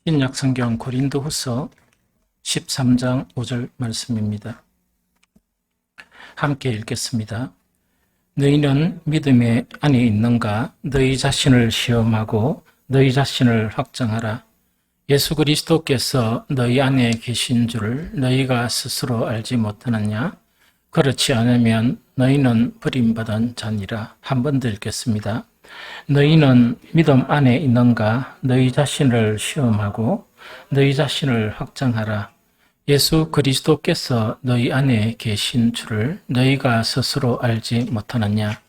신약성경 고린도후서 13장 5절 말씀입니다. 함께 읽겠습니다. 너희는 믿음의 안에 있는가? 너희 자신을 시험하고 너희 자신을 확정하라. 예수 그리스도께서 너희 안에 계신 줄을 너희가 스스로 알지 못하느냐? 그렇지 않으면 너희는 버림받은 자니라. 한 번 더 읽겠습니다. 너희는 믿음 안에 있는가? 너희 자신을 시험하고 너희 자신을 확정하라. 예수 그리스도께서 너희 안에 계신 줄을 너희가 스스로 알지 못하느냐?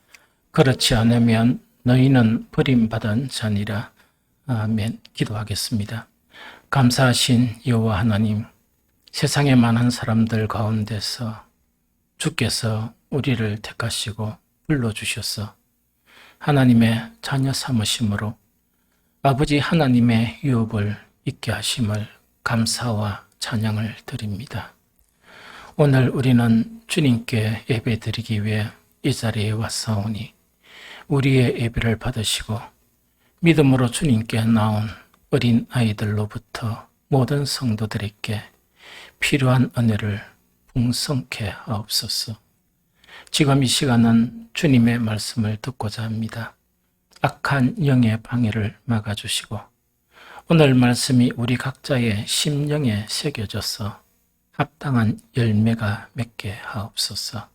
그렇지 않으면 너희는 버림받은 자니라. 아멘. 기도하겠습니다. 감사하신 여호와 하나님, 세상의 많은 사람들 가운데서 주께서 우리를 택하시고 불러주셔서 하나님의 자녀 삼으심으로 아버지 하나님의 유업을 있게 하심을 감사와 찬양을 드립니다. 오늘 우리는 주님께 예배 드리기 위해 이 자리에 왔사오니 우리의 예배를 받으시고 믿음으로 주님께 나온 어린 아이들로부터 모든 성도들에게 필요한 은혜를 풍성케 하옵소서. 지금 이 시간은 주님의 말씀을 듣고자 합니다. 악한 영의 방해를 막아주시고 오늘 말씀이 우리 각자의 심령에 새겨져서 합당한 열매가 맺게 하옵소서.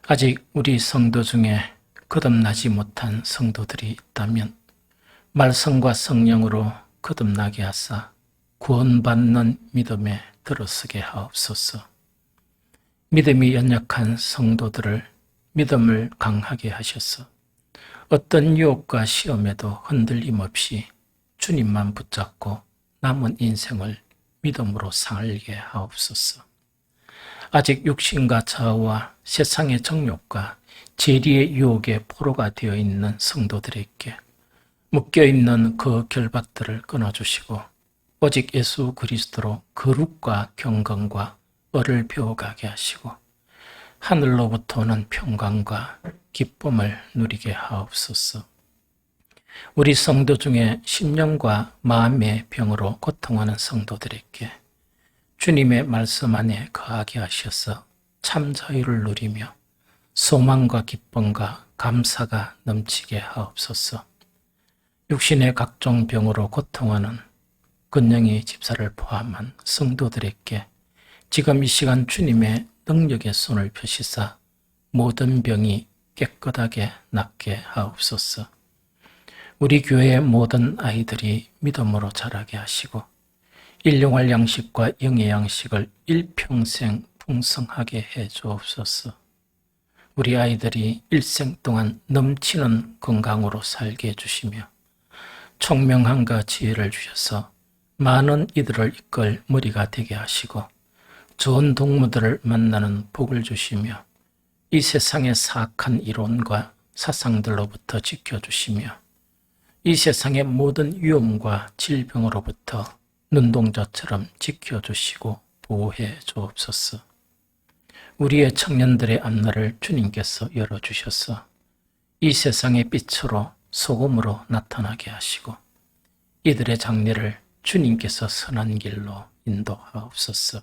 아직 우리 성도 중에 거듭나지 못한 성도들이 있다면 말씀과 성령으로 거듭나게 하사 구원받는 믿음에 들어서게 하옵소서. 믿음이 연약한 성도들을 믿음을 강하게 하셔서 어떤 유혹과 시험에도 흔들림 없이 주님만 붙잡고 남은 인생을 믿음으로 살게 하옵소서. 아직 육신과 좌우와 세상의 정욕과 재리의 유혹의 포로가 되어 있는 성도들에게 묶여있는 그 결박들을 끊어주시고 오직 예수 그리스도로 거룩과 경건과 을을 배워가게 하시고 하늘로부터 오는 평강과 기쁨을 누리게 하옵소서. 우리 성도 중에 심령과 마음의 병으로 고통하는 성도들에게 주님의 말씀 안에 거하게 하셔서 참 자유를 누리며 소망과 기쁨과 감사가 넘치게 하옵소서. 육신의 각종 병으로 고통하는 근영이 집사를 포함한 성도들에게 지금 이 시간 주님의 능력의 손을 펴시사 모든 병이 깨끗하게 낫게 하옵소서. 우리 교회의 모든 아이들이 믿음으로 자라게 하시고 일용할 양식과 영의 양식을 일평생 풍성하게 해 주옵소서. 우리 아이들이 일생 동안 넘치는 건강으로 살게 해주시며 총명함과 지혜를 주셔서 많은 이들을 이끌 머리가 되게 하시고 좋은 동무들을 만나는 복을 주시며 이 세상의 사악한 이론과 사상들로부터 지켜주시며 이 세상의 모든 위험과 질병으로부터 눈동자처럼 지켜주시고 보호해 주옵소서. 우리의 청년들의 앞날을 주님께서 열어주셔서 이 세상의 빛으로 소금으로 나타나게 하시고 이들의 장래를 주님께서 선한 길로 인도하옵소서.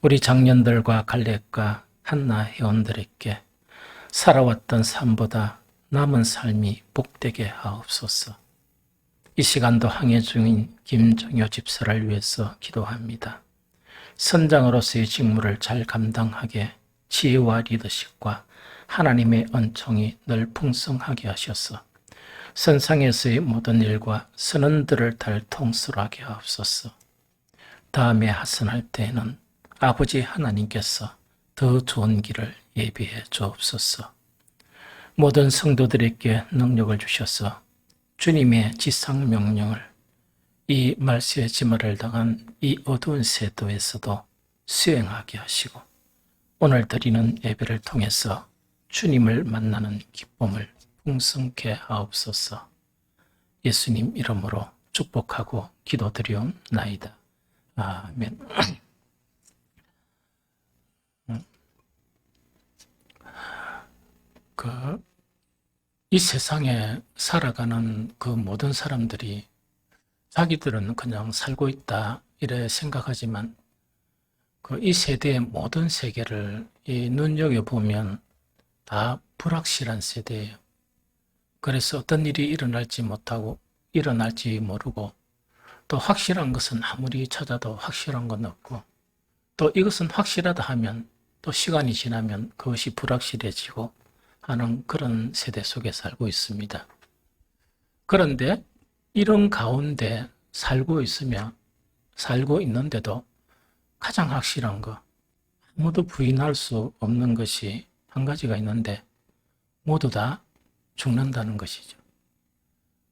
우리 장년들과 갈렙과 한나 회원들에게 살아왔던 삶보다 남은 삶이 복되게 하옵소서. 이 시간도 항해 중인 김정효 집사를 위해서 기도합니다. 선장으로서의 직무를 잘 감당하게 지혜와 리더십과 하나님의 은총이 늘 풍성하게 하셔서 선상에서의 모든 일과 선원들을 달 통솔하게 하옵소서. 다음에 하선할 때에는 아버지 하나님께서 더 좋은 길을 예비해 주옵소서. 모든 성도들에게 능력을 주셔서 주님의 지상 명령을 이 말세의 지마를 당한 이 어두운 세도에서도 수행하게 하시고 오늘 드리는 예배를 통해서 주님을 만나는 기쁨을 풍성케 하옵소서. 예수님 이름으로 축복하고 기도드리옵나이다. 아멘. 이 세상에 살아가는 그 모든 사람들이 자기들은 그냥 살고 있다 이래 생각하지만 이 세대의 모든 세계를 눈여겨보면 다 불확실한 세대예요. 그래서 어떤 일이 일어날지 못하고 일어날지 모르고 또 확실한 것은 아무리 찾아도 확실한 건 없고 또 이것은 확실하다 하면 또 시간이 지나면 그것이 불확실해지고 하는 그런 세대 속에 살고 있습니다. 그런데 이런 가운데 살고 있는데도 가장 확실한 거, 아무도 부인할 수 없는 것이 한 가지가 있는데 모두 다 죽는다는 것이죠.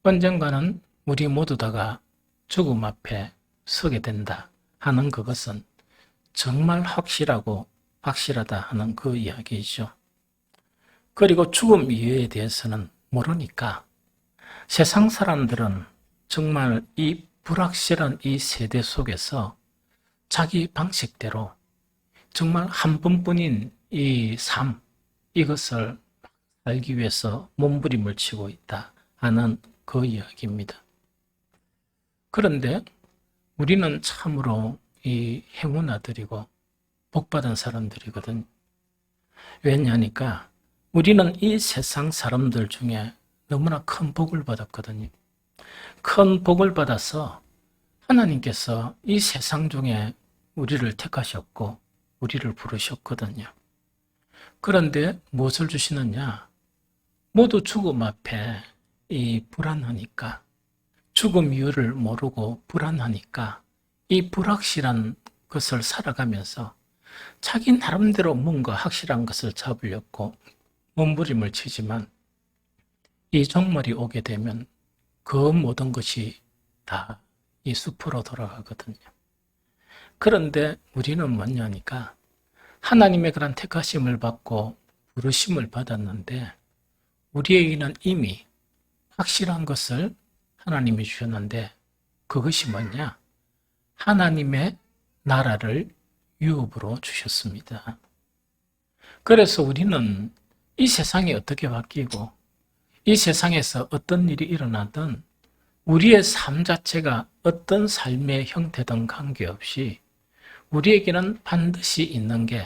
언젠가는 우리 모두 다가 죽음 앞에 서게 된다 하는 그것은 정말 확실하고 확실하다 하는 그 이야기이죠. 그리고 죽음 이유에 대해서는 모르니까 세상 사람들은 정말 이 불확실한 이 세대 속에서 자기 방식대로 정말 한 번뿐인 이 삶, 이것을 살기 위해서 몸부림을 치고 있다 하는 그 이야기입니다. 그런데 우리는 참으로 이 행운아들이고 복받은 사람들이거든. 왜냐하니까 우리는 이 세상 사람들 중에 너무나 큰 복을 받았거든요. 큰 복을 받아서 하나님께서 이 세상 중에 우리를 택하셨고 우리를 부르셨거든요. 그런데 무엇을 주시느냐? 모두 죽음 앞에 이 불안하니까, 죽음 이유를 모르고 불안하니까 이 불확실한 것을 살아가면서 자기 나름대로 뭔가 확실한 것을 잡으려고 몸부림을 치지만 이 종말이 오게 되면 그 모든 것이 다 이 숲으로 돌아가거든요. 그런데 우리는 뭐냐니까 하나님의 그런 택하심을 받고 부르심을 받았는데 우리에게는 이미 확실한 것을 하나님이 주셨는데 그것이 뭐냐? 하나님의 나라를 유업으로 주셨습니다. 그래서 우리는 이 세상이 어떻게 바뀌고 이 세상에서 어떤 일이 일어나든 우리의 삶 자체가 어떤 삶의 형태든 관계없이 우리에게는 반드시 있는 게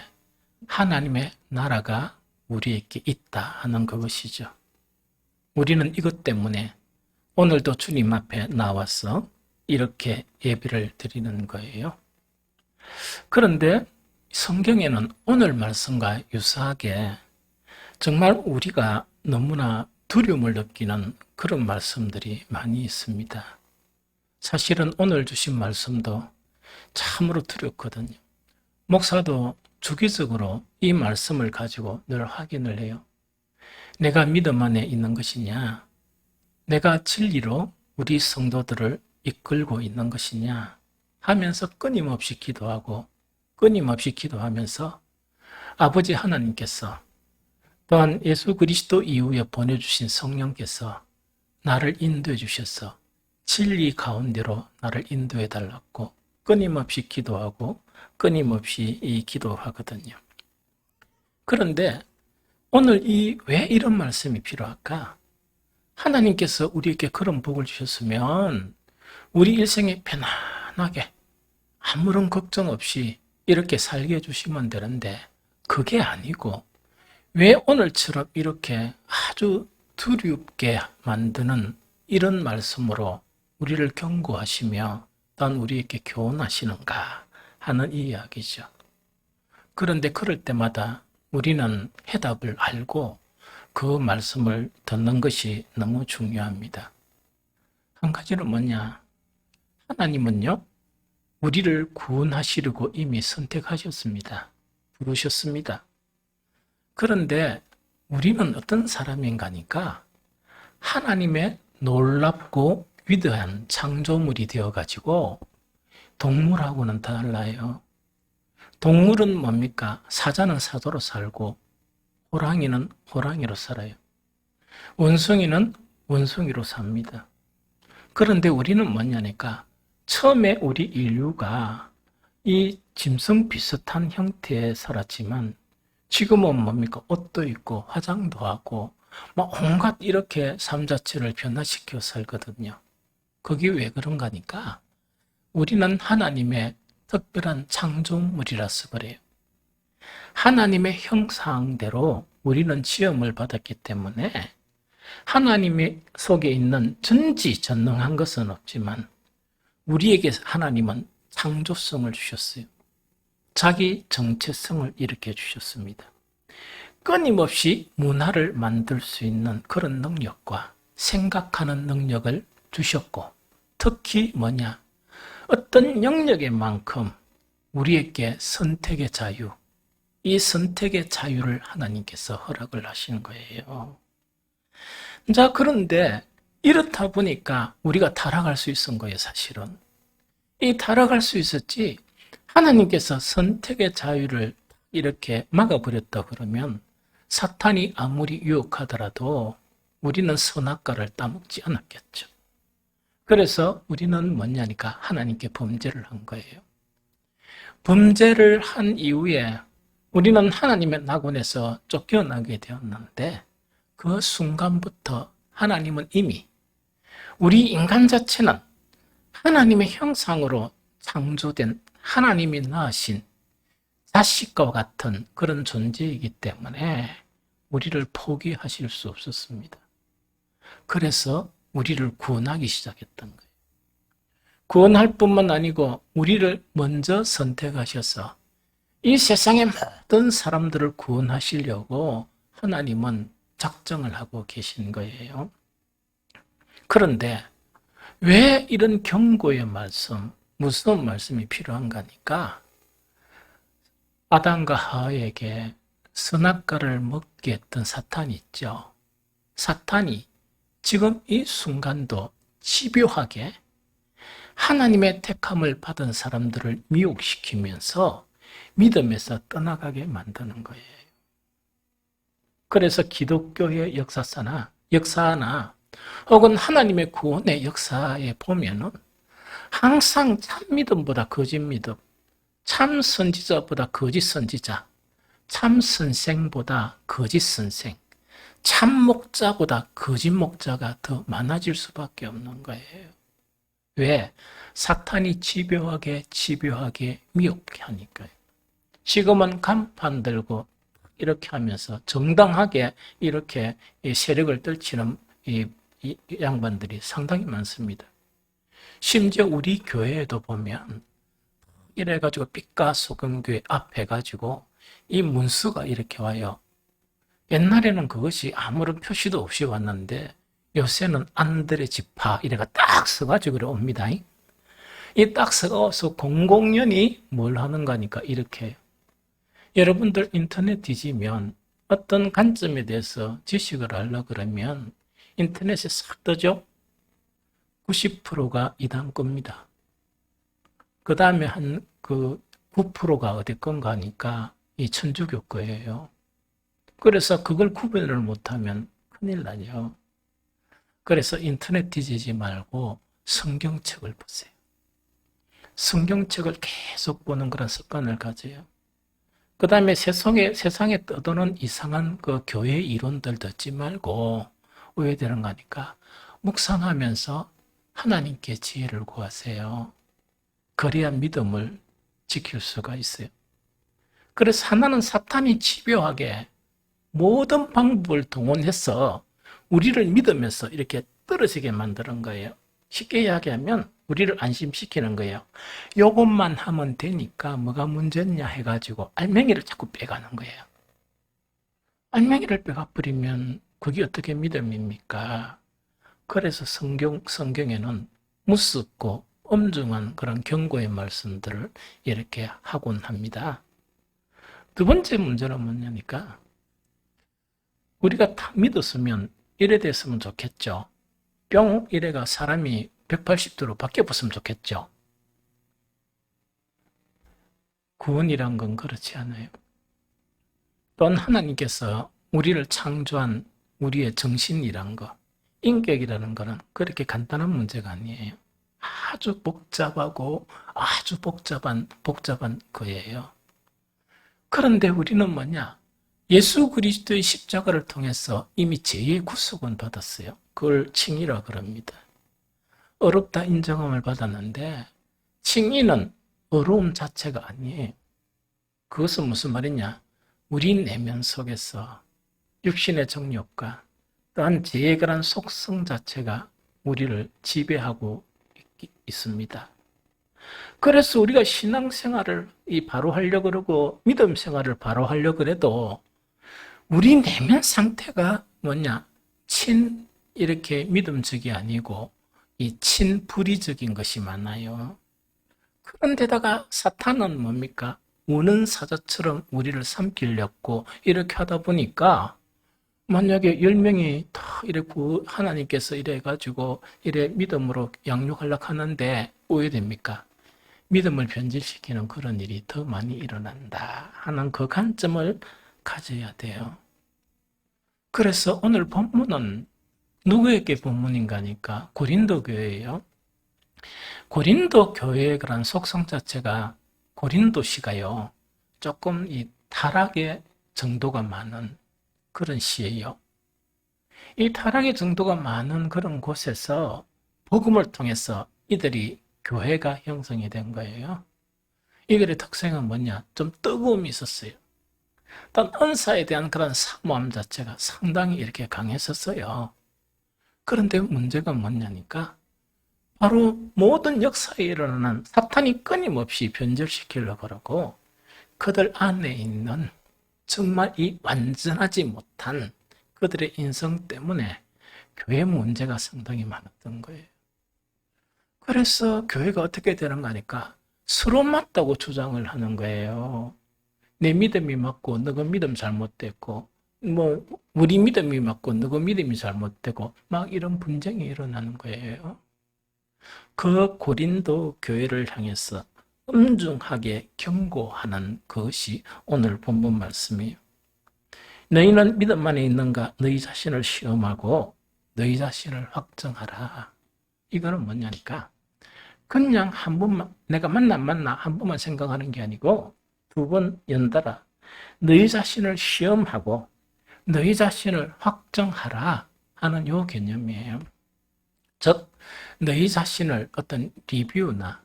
하나님의 나라가 우리에게 있다 하는 그것이죠. 우리는 이것 때문에 오늘도 주님 앞에 나와서 이렇게 예배를 드리는 거예요. 그런데 성경에는 오늘 말씀과 유사하게 정말 우리가 너무나 두려움을 느끼는 그런 말씀들이 많이 있습니다. 사실은 오늘 주신 말씀도 참으로 두렵거든요. 목사도 주기적으로 이 말씀을 가지고 늘 확인을 해요. 내가 믿음 안에 있는 것이냐? 내가 진리로 우리 성도들을 이끌고 있는 것이냐? 하면서 끊임없이 기도하고 끊임없이 기도하면서 아버지 하나님께서 또한 예수 그리스도 이후에 보내주신 성령께서 나를 인도해 주셔서 진리 가운데로 나를 인도해 달라고 끊임없이 기도하고 끊임없이 기도하거든요. 그런데 오늘 왜 이런 말씀이 필요할까? 하나님께서 우리에게 그런 복을 주셨으면 우리 일생에 편안하게 아무런 걱정 없이 이렇게 살게 해주시면 되는데 그게 아니고 왜 오늘처럼 이렇게 아주 두렵게 만드는 이런 말씀으로 우리를 경고하시며 또한 우리에게 교훈하시는가 하는 이야기죠. 그런데 그럴 때마다 우리는 해답을 알고 그 말씀을 듣는 것이 너무 중요합니다. 한 가지는 뭐냐? 하나님은요, 우리를 구원하시려고 이미 선택하셨습니다. 부르셨습니다. 그런데 우리는 어떤 사람인가니까 하나님의 놀랍고 위대한 창조물이 되어가지고 동물하고는 달라요. 동물은 뭡니까? 사자는 사자로 살고 호랑이는 호랑이로 살아요. 원숭이는 원숭이로 삽니다. 그런데 우리는 뭐냐니까 처음에 우리 인류가 이 짐승 비슷한 형태에 살았지만 지금은 뭡니까? 옷도 입고 화장도 하고 막 온갖 이렇게 삶 자체를 변화시켜 살거든요. 그게 왜 그런가니까 우리는 하나님의 특별한 창조물이라서 그래요. 하나님의 형상대로 우리는 지음을 받았기 때문에 하나님의 속에 있는 전지전능한 것은 없지만 우리에게 하나님은 창조성을 주셨어요. 자기 정체성을 일으켜 주셨습니다. 끊임없이 문화를 만들 수 있는 그런 능력과 생각하는 능력을 주셨고, 특히 뭐냐? 어떤 영역에만큼 우리에게 선택의 자유, 이 선택의 자유를 하나님께서 허락을 하시는 거예요. 자, 그런데 이렇다 보니까 우리가 타락할 수 있은 거예요, 사실은. 이 타락할 수 있었지, 하나님께서 선택의 자유를 이렇게 막아버렸다 그러면 사탄이 아무리 유혹하더라도 우리는 선악과를 따먹지 않았겠죠. 그래서 우리는 뭐냐니까 하나님께 범죄를 한 거예요. 범죄를 한 이후에 우리는 하나님의 낙원에서 쫓겨나게 되었는데 그 순간부터 하나님은 이미 우리 인간 자체는 하나님의 형상으로 창조된 하나님이 낳으신 자식과 같은 그런 존재이기 때문에 우리를 포기하실 수 없었습니다. 그래서 우리를 구원하기 시작했던 거예요. 구원할 뿐만 아니고 우리를 먼저 선택하셔서 이 세상의 모든 사람들을 구원하시려고 하나님은 작정을 하고 계신 거예요. 그런데 왜 이런 경고의 말씀, 무서운 말씀이 필요한가 하니까 아담과 하와에게 선악과를 먹게 했던 사탄이 있죠. 사탄이 지금 이 순간도 집요하게 하나님의 택함을 받은 사람들을 미혹시키면서 믿음에서 떠나가게 만드는 거예요. 그래서 기독교의 역사나 혹은 하나님의 구원의 역사에 보면은 항상 참 믿음보다 거짓 믿음, 참 선지자보다 거짓 선지자, 참 선생보다 거짓 선생, 참 목자보다 거짓 목자가 더 많아질 수밖에 없는 거예요. 왜? 사탄이 집요하게 미혹해 하니까요. 지금은 간판 들고 이렇게 하면서 정당하게 이렇게 세력을 떨치는 이 양반들이 상당히 많습니다. 심지어 우리 교회에도 보면 이래가지고 빛과 소금교회 앞에 가지고 이 문수가 이렇게 와요. 옛날에는 그것이 아무런 표시도 없이 왔는데 요새는 안드레 지파 이래가 딱 써가지고 옵니다. 이 딱 써서 공공연히 뭘 하는가 하니까 이렇게 해요. 여러분들 인터넷 뒤지면 어떤 관점에 대해서 지식을 하려고 그러면 인터넷에 싹 뜨죠? 90%가 이단 겁니다. 그 다음에 한 9%가 어디 건가 하니까 이 천주교 거예요. 그래서 그걸 구분을 못하면 큰일 나죠. 그래서 인터넷 뒤지지 말고 성경책을 보세요. 성경책을 계속 보는 그런 습관을 가져요. 그 다음에 세상에 떠도는 이상한 그 교회 이론들 듣지 말고 왜 되는가 하니까 묵상하면서 하나님께 지혜를 구하세요. 그래야 믿음을 지킬 수가 있어요. 그래서 하나는 사탄이 집요하게 모든 방법을 동원해서 우리를 믿으면서 이렇게 떨어지게 만드는 거예요. 쉽게 이야기하면 우리를 안심시키는 거예요. 요것만 하면 되니까 뭐가 문제냐 해가지고 알맹이를 자꾸 빼가는 거예요. 알맹이를 빼가버리면 그게 어떻게 믿음입니까? 그래서 성경에는 무섭고 엄중한 그런 경고의 말씀들을 이렇게 하곤 합니다. 두 번째 문제는 뭐냐니까 우리가 다 믿었으면 이래 됐으면 좋겠죠. 뿅 이래가 사람이 180도로 바뀌어봤으면 좋겠죠. 구원이란 건 그렇지 않아요. 또한 하나님께서 우리를 창조한 우리의 정신이란 거, 인격이라는 거는 그렇게 간단한 문제가 아니에요. 아주 복잡하고 아주 복잡한 거예요. 그런데 우리는 뭐냐? 예수 그리스도의 십자가를 통해서 이미 죄의 구속은 받았어요. 그걸 칭의라 그럽니다. 어렵다 인정함을 받았는데 칭의는 어려움 자체가 아니에요. 그것은 무슨 말이냐? 우리 내면 속에서 육신의 정욕과 또한 죄의 그런 속성 자체가 우리를 지배하고 있습니다. 그래서 우리가 신앙생활을 바로 하려고 그러고 믿음 생활을 바로 하려고 그래도 우리 내면 상태가 뭐냐? 이렇게 믿음적이 아니고 이 친불의적인 것이 많아요. 그런데다가 사탄은 뭡니까? 우는 사자처럼 우리를 삼키려고 이렇게 하다 보니까 만약에 10명이 다 이렇게 하나님께서 이래 가지고 이래 믿음으로 양육하려고 하는데 오해됩니까? 믿음을 변질시키는 그런 일이 더 많이 일어난다 하는 그 관점을 가져야 돼요. 그래서 오늘 본문은 누구에게 본문인가 하니까 고린도 교회예요. 고린도 교회의 그런 속성 자체가 고린도시가요. 조금 이 타락의 정도가 많은 그런 시예요. 이 타락의 정도가 많은 그런 곳에서 복음을 통해서 이들이 교회가 형성이 된 거예요. 이들의 특성은 뭐냐? 좀 뜨거움이 있었어요. 또 은사에 대한 그런 사모함 자체가 상당히 이렇게 강했었어요. 그런데 문제가 뭐냐니까 바로 모든 역사에 일어나는 사탄이 끊임없이 변절시키려고 그러고 그들 안에 있는 정말 이 완전하지 못한 그들의 인성 때문에 교회 문제가 상당히 많았던 거예요. 그래서 교회가 어떻게 되는가 하니까 서로 맞다고 주장을 하는 거예요. 내 믿음이 맞고 너가 믿음 잘못됐고 우리 믿음이 맞고 너가 믿음이 잘못되고 막 이런 분쟁이 일어나는 거예요. 그 고린도 교회를 향해서 엄중하게 경고하는 것이 오늘 본문 말씀이에요. 너희는 믿음 안에 있는가? 너희 자신을 시험하고 너희 자신을 확정하라. 이거는 뭐냐니까 그냥 한 번만 내가 만나 한 번만 생각하는 게 아니고 두 번 연달아 너희 자신을 시험하고 너희 자신을 확정하라 하는 요 개념이에요. 즉 너희 자신을 어떤 리뷰나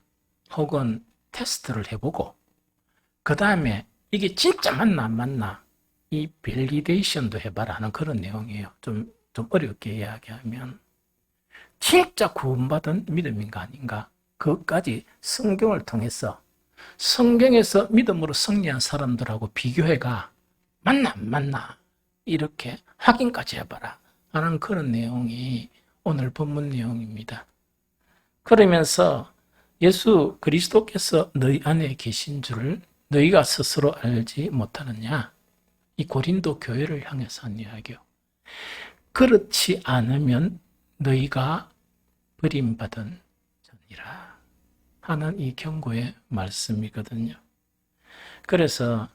혹은 테스트를 해보고 그 다음에 이게 진짜 맞나 안 맞나 이 밸리데이션도 해봐라 하는 그런 내용이에요. 좀 어렵게 이야기하면 진짜 구원받은 믿음인가 아닌가 그것까지 성경을 통해서 성경에서 믿음으로 승리한 사람들하고 비교해가 맞나 안 맞나 이렇게 확인까지 해봐라 하는 그런 내용이 오늘 본문 내용입니다. 그러면서 예수 그리스도께서 너희 안에 계신 줄을 너희가 스스로 알지 못하느냐? 이 고린도 교회를 향해서 한 이야기요. 그렇지 않으면 너희가 버림받은 자니라 하는 이 경고의 말씀이거든요. 그래서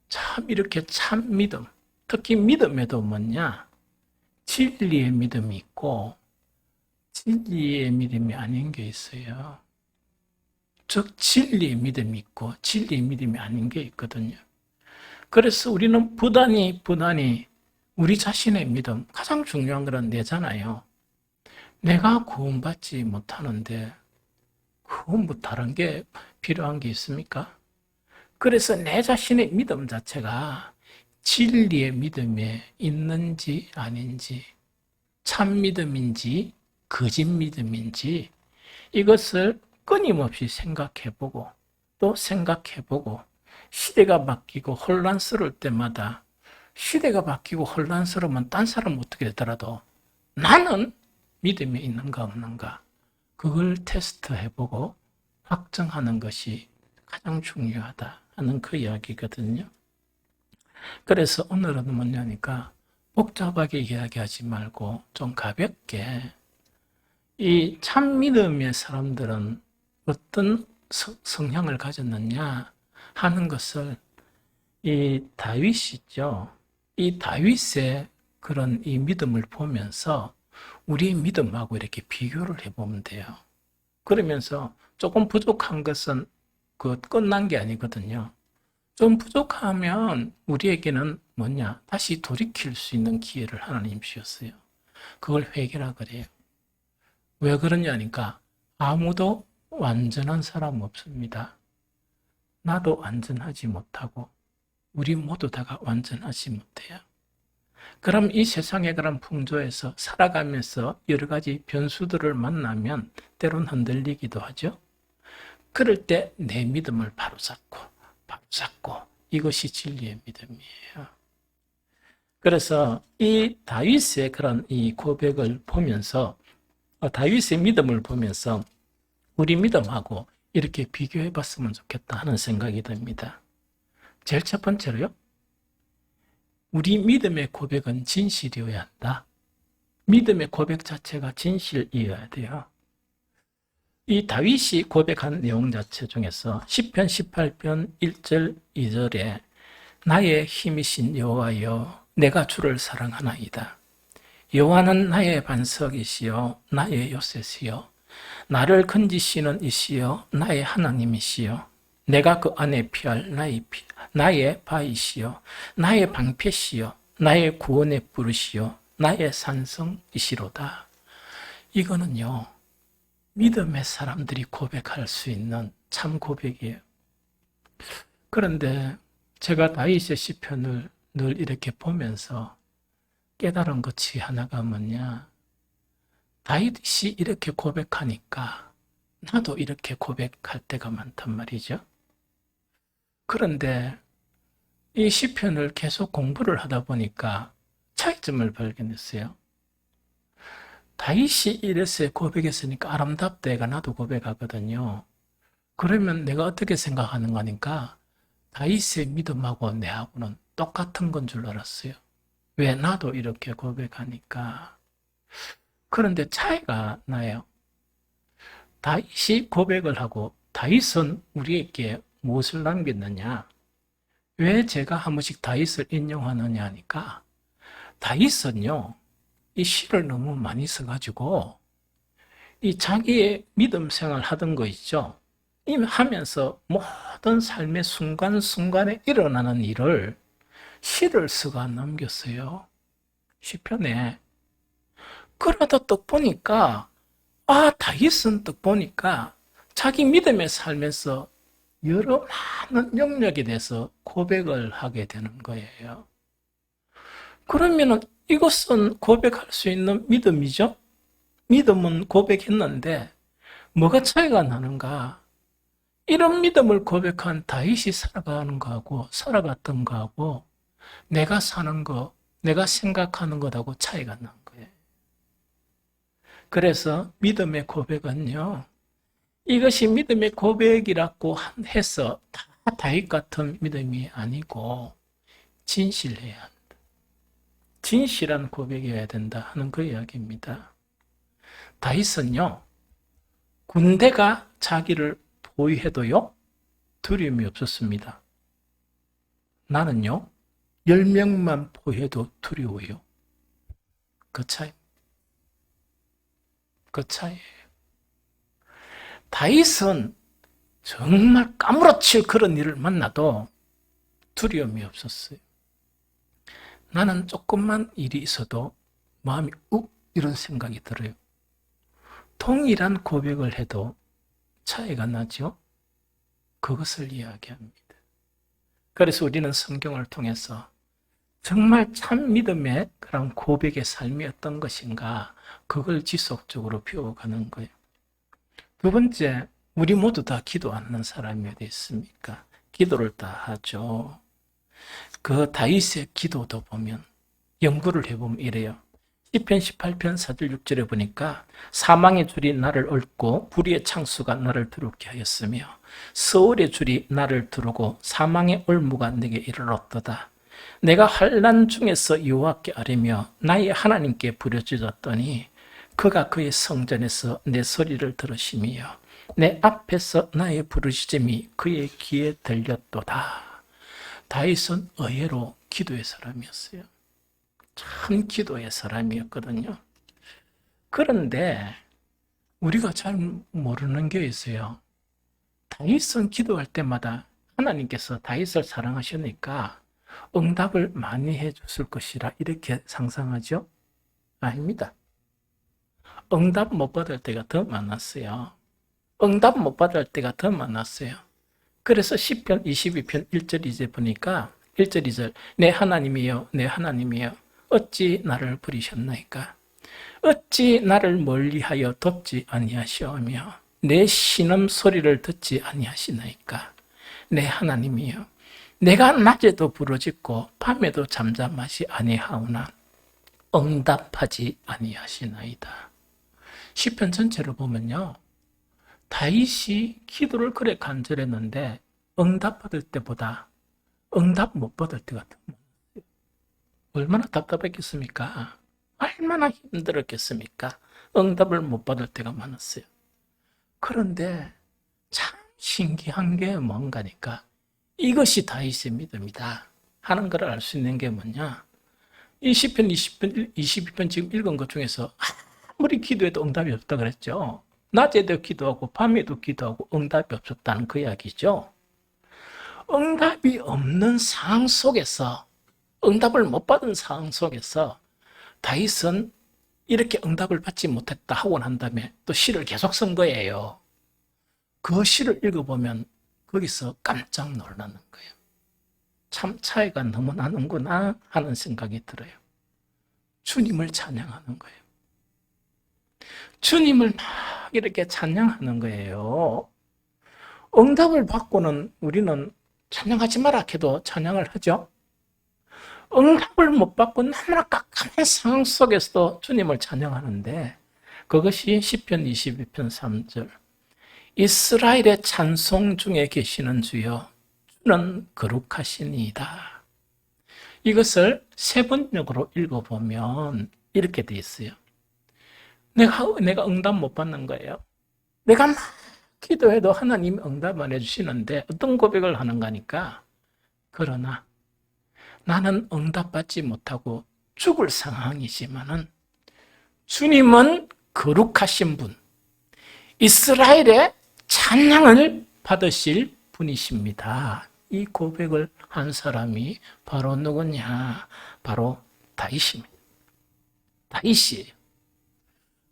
참 이렇게 참 믿음, 특히 믿음에도 뭐냐? 진리의 믿음이 있고 진리의 믿음이 아닌 게 있어요. 즉 진리의 믿음이 있고 진리의 믿음이 아닌 게 있거든요. 그래서 우리는 부단히 우리 자신의 믿음, 가장 중요한 건 내잖아요. 내가 구원받지 못하는데 구원 다른 게 필요한 게 있습니까? 그래서 내 자신의 믿음 자체가 진리의 믿음에 있는지 아닌지 참 믿음인지 거짓 믿음인지 이것을 끊임없이 생각해보고 또 생각해보고 시대가 바뀌고 혼란스러울 때마다 시대가 바뀌고 혼란스러우면 딴 사람은 어떻게 되더라도 나는 믿음이 있는가 없는가 그걸 테스트해보고 확정하는 것이 가장 중요하다 하는 그 이야기거든요. 그래서 오늘은 뭐냐니까 복잡하게 이야기하지 말고 좀 가볍게 이 참 믿음의 사람들은 어떤 성향을 가졌느냐 하는 것을 이 다윗이죠. 이 다윗의 그런 이 믿음을 보면서 우리의 믿음하고 이렇게 비교를 해보면 돼요. 그러면서 조금 부족한 것은 끝난 게 아니거든요. 좀 부족하면 우리에게는 뭐냐? 다시 돌이킬 수 있는 기회를 하나님 주셨어요. 그걸 회개라 그래요. 왜 그러냐니까 아무도 완전한 사람 없습니다. 나도 완전하지 못하고 우리 모두 다가 완전하지 못해요. 그럼 이 세상의 그런 풍조에서 살아가면서 여러 가지 변수들을 만나면 때론 흔들리기도 하죠. 그럴 때 내 믿음을 바로잡고 이것이 진리의 믿음이에요. 그래서 이 다윗의 그런 이 고백을 보면서 다윗의 믿음을 보면서 우리 믿음하고 이렇게 비교해 봤으면 좋겠다 하는 생각이 듭니다. 제일 첫 번째로요. 우리 믿음의 고백은 진실이어야 한다. 믿음의 고백 자체가 진실이어야 돼요. 이 다윗이 고백한 내용 자체 중에서 시편 18편 1절 2절에 나의 힘이신 여호와여 내가 주를 사랑하나이다. 여호와는 나의 반석이시요 나의 요새시요 나를 건지시는 이시요 나의 하나님이시요 내가 그 안에 피할 나의 바이시요 나의 방패시요 나의 구원의 부르시요 나의 산성이시로다. 이거는요 믿음의 사람들이 고백할 수 있는 참 고백이에요. 그런데 제가 다윗의 시편을 늘 이렇게 보면서 깨달은 것이 하나가 뭐냐, 다윗이 이렇게 고백하니까 나도 이렇게 고백할 때가 많단 말이죠. 그런데 이 시편을 계속 공부를 하다 보니까 차이점을 발견했어요. 다윗이 이랬어요. 고백했으니까 아름답대가 나도 고백하거든요. 그러면 내가 어떻게 생각하는 거니까 다윗의 믿음하고 내하고는 똑같은 건 줄 알았어요. 왜? 나도 이렇게 고백하니까. 그런데 차이가 나요. 다윗이 고백을 하고 다윗은 우리에게 무엇을 남겼느냐? 왜 제가 한 번씩 다윗을 인용하느냐 하니까 다윗은요. 이 시를 너무 많이 써가지고 이 자기의 믿음 생활 하던 거 있죠. 이미 하면서 모든 삶의 순간순간에 일어나는 일을 시를 쓰고 남겼어요. 시편에. 그러다 또 보니까 다윗은 또 보니까 자기 믿음의 삶에서 여러 많은 영역에 대해서 고백을 하게 되는 거예요. 그러면은 이것은 고백할 수 있는 믿음이죠? 믿음은 고백했는데 뭐가 차이가 나는가? 이런 믿음을 고백한 다윗이 살아가는 거하고 살아갔던 거하고 내가 사는 거, 내가 생각하는 것하고 차이가 난 거예요. 그래서 믿음의 고백은요. 이것이 믿음의 고백이라고 해서 다 다윗 같은 믿음이 아니고 진실해야 한다. 진실한 고백이어야 된다 하는 그 이야기입니다. 다윗은요. 군대가 자기를 보위해도요. 두려움이 없었습니다. 나는요. 10명만 보위해도 두려워요. 그 차이. 그 차이예요. 다윗은 정말 까무러칠 그런 일을 만나도 두려움이 없었어요. 나는 조금만 일이 있어도 마음이 이런 생각이 들어요. 동일한 고백을 해도 차이가 나죠? 그것을 이야기합니다. 그래서 우리는 성경을 통해서 정말 참 믿음의 그런 고백의 삶이 어떤 것인가 그걸 지속적으로 배워가는 거예요. 두 번째, 우리 모두 다 기도 않는 사람이 어디 있습니까? 기도를 다 하죠. 그 다윗의 기도도 보면 연구를 해보면 이래요. 시편 18편 4절 6절에 보니까 사망의 줄이 나를 얽고 불의의 창수가 나를 두렵게 하였으며 서울의 줄이 나를 두르고 사망의 올무가 내게 이르렀도다. 내가 환난 중에서 여호와께 아뢰며 나의 하나님께 부르짖었더니 그가 그의 성전에서 내 소리를 들으시며 내 앞에서 나의 부르짖음이 그의 귀에 들렸도다. 다윗은 의외로 기도의 사람이었어요. 참 기도의 사람이었거든요. 그런데 우리가 잘 모르는 게 있어요. 다윗은 기도할 때마다 하나님께서 다윗을 사랑하시니까 응답을 많이 해줬을 것이라 이렇게 상상하죠? 아닙니다. 응답 못 받을 때가 더 많았어요. 응답 못 받을 때가 더 많았어요. 그래서 시편 22편 1절 2절 보니까 1절 2절 내 하나님이여 내 하나님이여 어찌 나를 버리셨나이까 어찌 나를 멀리하여 돕지 아니하시오며 내 신음 소리를 듣지 아니하시나이까 내 하나님이여 내가 낮에도 부르짖고 밤에도 잠잠하지 아니하오나 응답하지 아니하시나이다. 시편 전체를 보면요. 다윗이 기도를 그래 간절했는데 응답받을 때보다 응답 못 받을 때가 더 많았어요. 얼마나 답답했겠습니까? 얼마나 힘들었겠습니까? 응답을 못 받을 때가 많았어요. 그런데 참 신기한 게 뭔가니까 이것이 다윗의 믿음이다 하는 걸 알 수 있는 게 뭐냐? 이 시편 20편, 22편 지금 읽은 것 중에서 아무리 기도해도 응답이 없다 그랬죠. 낮에도 기도하고 밤에도 기도하고 응답이 없었다는 그 이야기죠. 응답이 없는 상황 속에서 응답을 못 받은 상황 속에서 다윗은 이렇게 응답을 받지 못했다 하고 난 다음에 또 시를 계속 쓴 거예요. 그 시를 읽어보면 거기서 깜짝 놀라는 거예요. 참 차이가 너무 나는구나 하는 생각이 들어요. 주님을 찬양하는 거예요. 주님을 막 이렇게 찬양하는 거예요. 응답을 받고는 우리는 찬양하지 마라 해도 찬양을 하죠. 응답을 못 받고 너무나 깜깜한 상황 속에서도 주님을 찬양하는데 그것이 시편 22편 3절 이스라엘의 찬송 중에 계시는 주여 주는 거룩하시니이다. 이것을 세번역으로 읽어보면 이렇게 돼 있어요. 내가 응답 못 받는 거예요. 내가 막 기도해도 하나님 응답 안 해주시는데 어떤 고백을 하는가 하니까 그러나 나는 응답받지 못하고 죽을 상황이지만은 주님은 거룩하신 분, 이스라엘의 찬양을 받으실 분이십니다. 이 고백을 한 사람이 바로 누구냐? 바로 다윗입니다. 다윗이에요.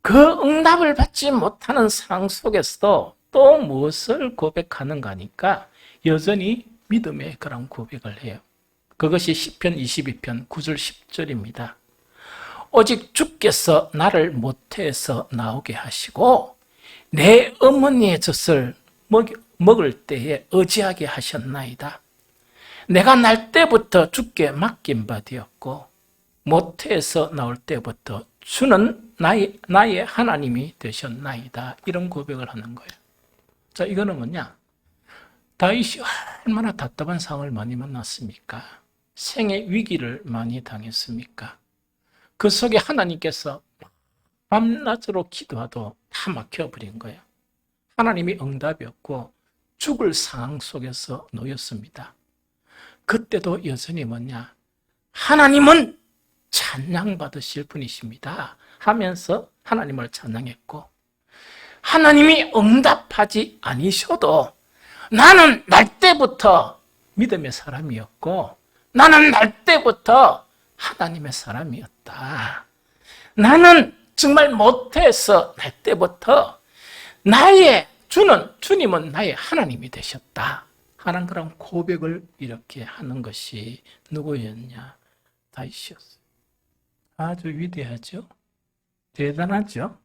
그 응답을 받지 못하는 상황 속에서도 또 무엇을 고백하는가 하니까 여전히 믿음의 그런 고백을 해요. 그것이 시편 22편 9절 10절입니다. 오직 주께서 나를 모태에서 나오게 하시고 내 어머니의 젖을 먹을 때에 의지하게 하셨나이다. 내가 날 때부터 주께 맡긴 바 되었고 모태에서 나올 때부터 주는 나의 하나님이 되셨나이다. 이런 고백을 하는 거예요. 자, 이거는 뭐냐? 다윗이 얼마나 답답한 상황을 많이 만났습니까? 생의 위기를 많이 당했습니까? 그 속에 하나님께서 밤낮으로 기도하도 다 막혀버린 거예요. 하나님이 응답이 없고 죽을 상황 속에서 놓였습니다. 그때도 여전히 뭐냐? 하나님은 찬양받으실 분이십니다 하면서 하나님을 찬양했고 하나님이 응답하지 아니셔도 나는 날 때부터 믿음의 사람이었고 나는 날 때부터 하나님의 사람이었다. 나는 정말 못해서 날 때부터 주님은 나의 하나님이 되셨다 하는 그런 고백을 이렇게 하는 것이 누구였냐? 다윗이었어요. 아주 위대하죠? 대단하죠?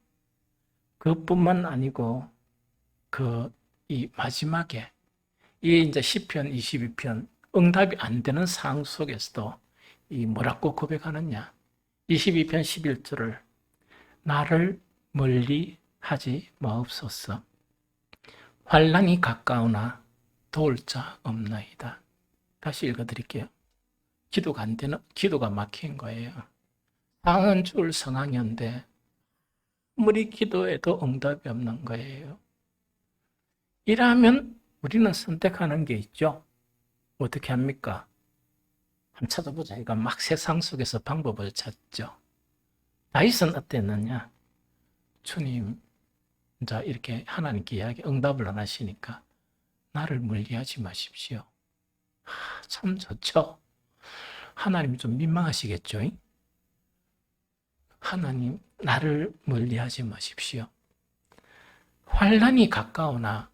그뿐만 아니고 이 마지막에 이 이제 시편 22편 응답이 안 되는 상황 속에서도 이 뭐라고 고백하느냐? 22편 11절을 나를 멀리 하지 마옵소서. 환난이 가까우나 도울 자 없나이다. 다시 읽어드릴게요. 기도가 안 되는, 기도가 막힌 거예요. 상황은 죽을 상황이었는데 아무리 기도해도 응답이 없는 거예요. 이러면 우리는 선택하는 게 있죠. 어떻게 합니까? 한번 찾아보자. 이거 막 세상 속에서 방법을 찾죠. 다윗은 어땠느냐? 주님, 자 이렇게 하나님께 이야기 응답을 안 하시니까 나를 멀리하지 마십시오. 참 좋죠. 하나님 좀 민망하시겠죠? 하나님, 나를 멀리하지 마십시오. 환난이 가까우나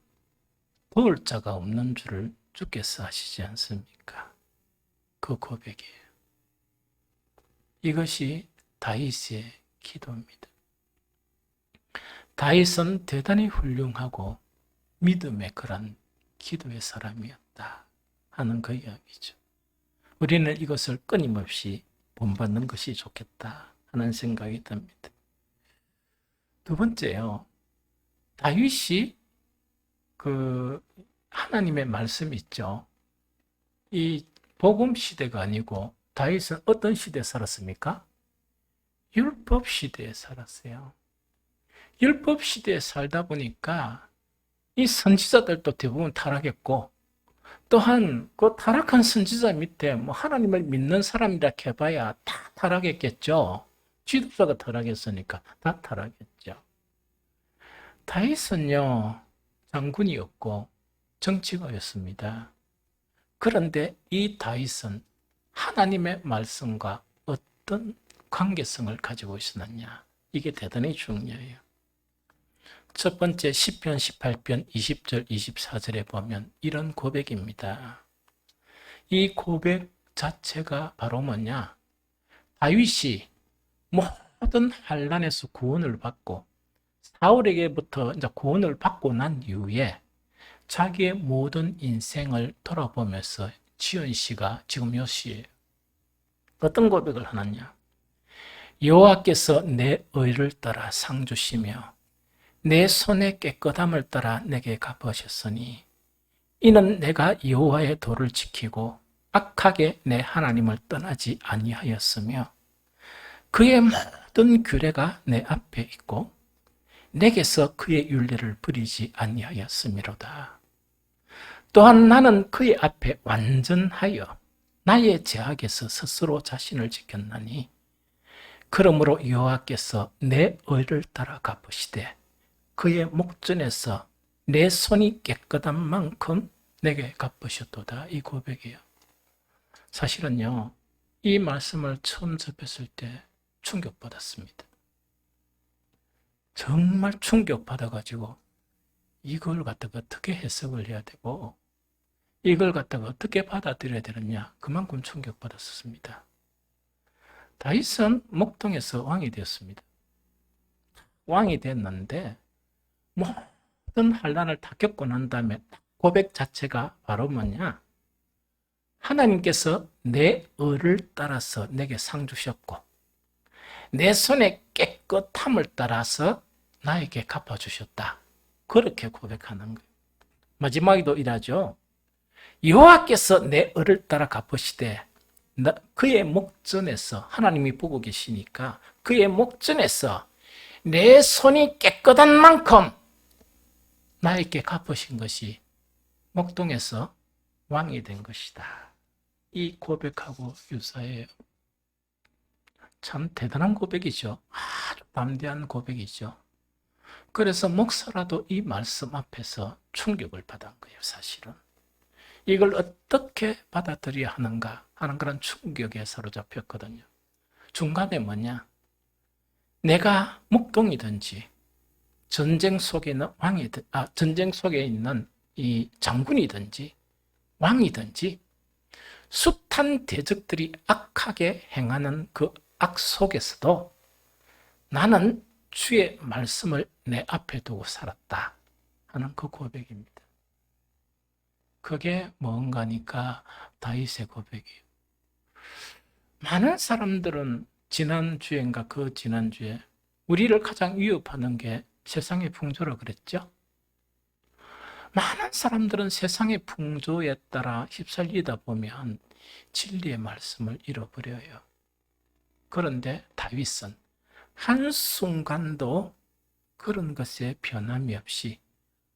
도울 자가 없는 줄을 주께서 아시지 않습니까? 그 고백이에요. 이것이 다윗의 기도입니다. 다윗은 대단히 훌륭하고 믿음의 그런 기도의 사람이었다 하는 그 이야기죠. 우리는 이것을 끊임없이 본받는 것이 좋겠다 하는 생각이 듭니다. 두 번째요. 다윗이 그 하나님의 말씀이 있죠. 이 복음 시대가 아니고 다윗은 어떤 시대에 살았습니까? 율법 시대에 살았어요. 율법 시대에 살다 보니까 이 선지자들도 대부분 타락했고, 또한 그 타락한 선지자 밑에 뭐 하나님을 믿는 사람이라 해봐야 다 타락했겠죠. 지도자가 타락했으니까 다 타락했죠. 다윗은요, 장군이었고 정치가였습니다. 그런데 이 다윗은 하나님의 말씀과 어떤 관계성을 가지고 있었느냐, 이게 대단히 중요해요. 첫 번째 시편 18편 20절 24절에 보면 이런 고백입니다. 이 고백 자체가 바로 뭐냐? 다윗이 모든 환난에서 구원을 받고 사울에게부터 이제 구원을 받고 난 이후에 자기의 모든 인생을 돌아보면서 지은 시가 지금 몇 시예요? 어떤 고백을 하느냐? 여호와께서 내 의를 따라 상 주시며 내 손의 깨끗함을 따라 내게 갚으셨으니 이는 내가 여호와의 도를 지키고 악하게 내 하나님을 떠나지 아니하였으며 그의 모든 규례가 내 앞에 있고 내게서 그의 윤례를 버리지 아니하였음이로다. 또한 나는 그의 앞에 완전하여 나의 죄악에서 스스로 자신을 지켰나니 그러므로 여호와께서 내 의를 따라 갚으시되 그의 목전에서 내 손이 깨끗한 만큼 내게 갚으셨도다. 이 고백이에요. 사실은요, 이 말씀을 처음 접했을 때 충격받았습니다. 정말 충격받아가지고 이걸 갖다가 어떻게 해석을 해야 되고 이걸 갖다가 어떻게 받아들여야 되느냐, 그만큼 충격받았습니다. 다윗은 목동에서 왕이 되었습니다. 왕이 됐는데 모든 환난을 다 겪고 난 다음에 고백 자체가 바로 뭐냐? 하나님께서 내 의를 따라서 내게 상 주셨고 내 손의 깨끗함을 따라서 나에게 갚아주셨다. 그렇게 고백하는 거예요. 마지막에도 이러죠. 여호와께서 내 의를 따라 갚으시되 그의 목전에서, 하나님이 보고 계시니까 그의 목전에서 내 손이 깨끗한 만큼 나에게 갚으신 것이 목동에서 왕이 된 것이다. 이 고백하고 유사해요. 참 대단한 고백이죠. 아주 담대한 고백이죠. 그래서 목사라도 이 말씀 앞에서 충격을 받은 거예요, 사실은. 이걸 어떻게 받아들여야 하는가 하는 그런 충격에 사로잡혔거든요. 중간에 뭐냐? 내가 목동이든지 전쟁 속에 있는 전쟁 속에 있는 이 장군이든지 왕이든지 숱한 대적들이 악하게 행하는 그 악 속에서도 나는 주의 말씀을 내 앞에 두고 살았다 하는 그 고백입니다. 그게 뭔가니까 다윗의 고백이에요. 많은 사람들은 지난주인가 그 지난주에 우리를 가장 위협하는 게 세상의 풍조라 그랬죠? 많은 사람들은 세상의 풍조에 따라 휩쓸리다 보면 진리의 말씀을 잃어버려요. 그런데 다윗은 한순간도 그런 것에 변함이 없이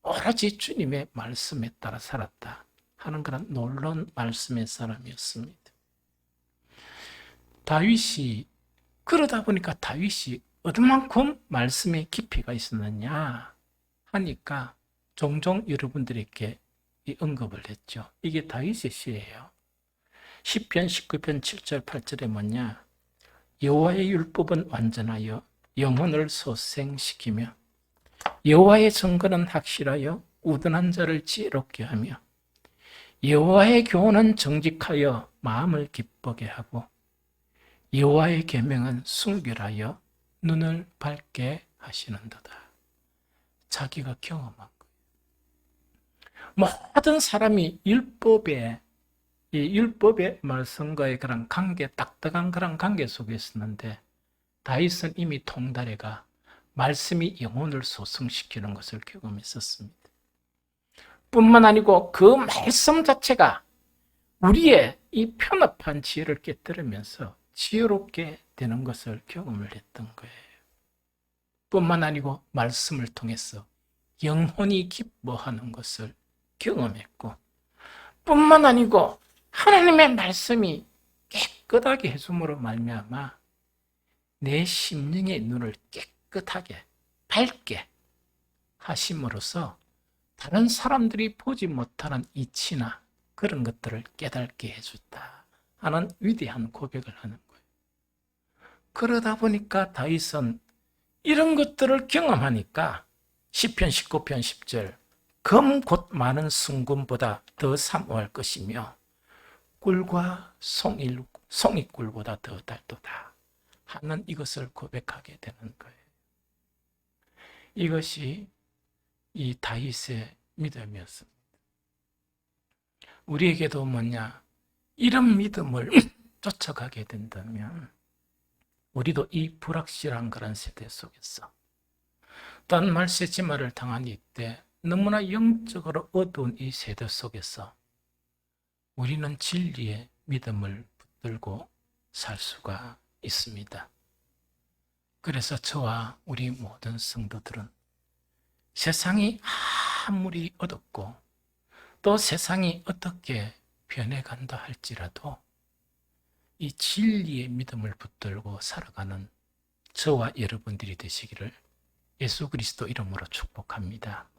오로지 주님의 말씀에 따라 살았다 하는 그런 놀라운 말씀의 사람이었습니다. 다윗이, 그러다 보니까 다윗이 얼만큼 말씀의 깊이가 있었느냐 하니까 종종 여러분들에게 이 언급을 했죠. 이게 다윗의 시예요. 시편 19편 7절 8절에 뭐냐? 여호와의 율법은 완전하여 영혼을 소생시키며 여호와의 증거는 확실하여 우둔한 자를 지혜롭게 하며 여호와의 교훈은 정직하여 마음을 기쁘게 하고 여호와의 계명은 순결하여 눈을 밝게 하시는도다. 자기가 경험한 거예요. 모든 사람이 율법의 말씀과의 그런 관계, 딱딱한 그런 관계 속에 있었는데 다윗은 이미 통달해가 말씀이 영혼을 소성시키는 것을 경험했었습니다. 뿐만 아니고 그 말씀 자체가 우리의 이 편협한 지혜를 깨뜨리면서 지혜롭게 되는 것을 경험을 했던 거예요. 뿐만 아니고 말씀을 통해서 영혼이 기뻐하는 것을 경험했고, 뿐만 아니고 하나님의 말씀이 깨끗하게 해줌으로 말미암아 내 심령의 눈을 깨끗하게 밝게 하심으로써 다른 사람들이 보지 못하는 이치나 그런 것들을 깨닫게 해줬다 하는 위대한 고백을 하는 거예요. 그러다 보니까 다윗은 이런 것들을 경험하니까 시편 19편 10절 검 곧 많은 순금보다 더 사모할 것이며 꿀과 송이꿀보다 더 달도다 하는 이것을 고백하게 되는 거예요. 이것이 이 다윗의 믿음이었습니다. 우리에게도 뭐냐, 이런 믿음을 쫓아가게 된다면 우리도 이 불확실한 그런 세대 속에서 또한 말세지마를 당한 이때 너무나 영적으로 어두운 이 세대 속에서 우리는 진리의 믿음을 붙들고 살 수가 있습니다. 그래서 저와 우리 모든 성도들은 세상이 아무리 어둡고 또 세상이 어떻게 변해간다 할지라도 이 진리의 믿음을 붙들고 살아가는 저와 여러분들이 되시기를 예수 그리스도 이름으로 축복합니다.